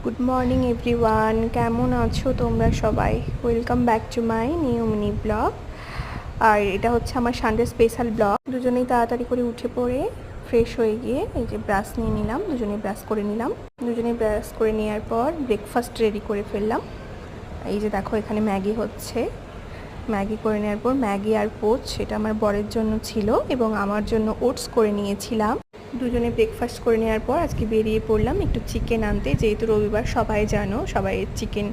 Good morning everyone, কেমন আছো তোমরা সবাই? Welcome back to my new mini blog. আর এটা হচ্ছে আমার সানডে স্পেশাল ব্লগ। দুজনেই তাড়াতাড়ি করে উঠে পড়ে ফ্রেশ হয়ে গিয়ে এই যে ব্রাশ নিয়ে নিলাম, দুজনেই ব্রাশ করে নিলাম। দুজনেই ব্রাশ করে নেওয়ার পর ব্রেকফাস্ট রেডি করে ফেললাম। এই যে দেখো এখানে ম্যাগি হচ্ছে। ম্যাগি করে নেওয়ার পর ম্যাগি আর পোচ এটা আমার বরের জন্য ছিল এবং আমার জন্য ওটস করে নিয়েছিলাম। দুজনে ব্রেকফাস্ট করে নেওয়ার পর আজকে বেরিয়ে পড়লাম একটু চিকেন আনতে, যেহেতু রবিবার সবাই জানো, সবাই চিকেন,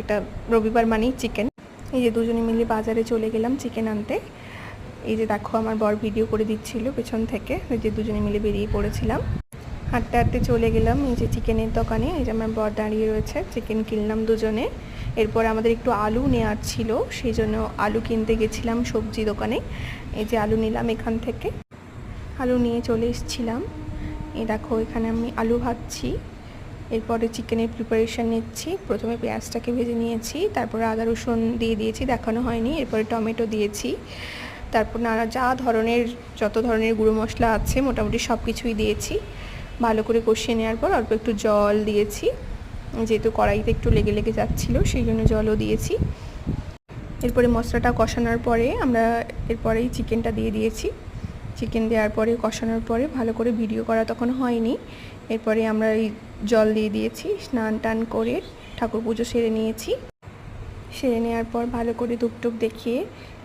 একটা রবিবার মানেই চিকেন। এই যে দুজনে মিলে বাজারে চলে গেলাম চিকেন আনতে। এই যে দেখো আমার বর ভিডিও করে দিচ্ছিল পেছন থেকে, ওই যে দুজনে মিলে বেরিয়ে পড়েছিলাম। হাঁটতে হাঁটতে চলে গেলাম এই যে চিকেনের দোকানে। এই যে আমার বর দাঁড়িয়ে রয়েছে, চিকেন কিনলাম দুজনে। এরপর আমাদের একটু আলু নেওয়ার ছিল, সেই জন্য আলু কিনতে গেছিলাম সবজি দোকানে। এই যে আলু নিলাম এখান থেকে, আলু নিয়ে চলে এসেছিলাম। এই দেখো এখানে আমি আলু ভাজছি, এরপরে চিকেনের প্রিপারেশান নিচ্ছি। প্রথমে পেঁয়াজটাকে ভেজে নিয়েছি, তারপরে আদা রসুন দিয়ে দিয়েছি, দেখানো হয়নি। এরপরে টমেটো দিয়েছি, তারপর নানা যত ধরনের গুঁড়ো মশলা আছে মোটামুটি সব কিছুই দিয়েছি। ভালো করে কষিয়ে নেওয়ার পর অল্প একটু জল দিয়েছি, যেহেতু কড়াইতে একটু লেগে লেগে যাচ্ছিলো সেই জন্য জলও দিয়েছি। এরপরে মশলাটা কষানোর পরে আমরা এরপরেই চিকেনটা দিয়ে দিয়েছি। চিকেন দেওয়ার পরে কষানোর পরে ভালো করে ভিডিও করা তখন হয়নি। এরপরে আমরা এই জল দিয়ে দিয়েছি, স্নান টান করে ঠাকুর পুজো সেরে নিয়েছি। সেরে নেওয়ার পর ভালো করে ধূপ দেখিয়ে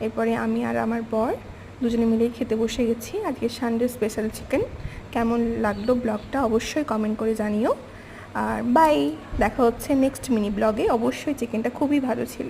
এরপরে আমি আর আমার বর দুজনে মিলেই খেতে বসে গেছি আজকে সানডে স্পেশাল চিকেন। কেমন লাগলো ব্লগটা অবশ্যই কমেন্ট করে জানিও। আর বাই, দেখা হচ্ছে নেক্সট মিনি ব্লগে। অবশ্যই চিকেনটা খুবই ভালো ছিল।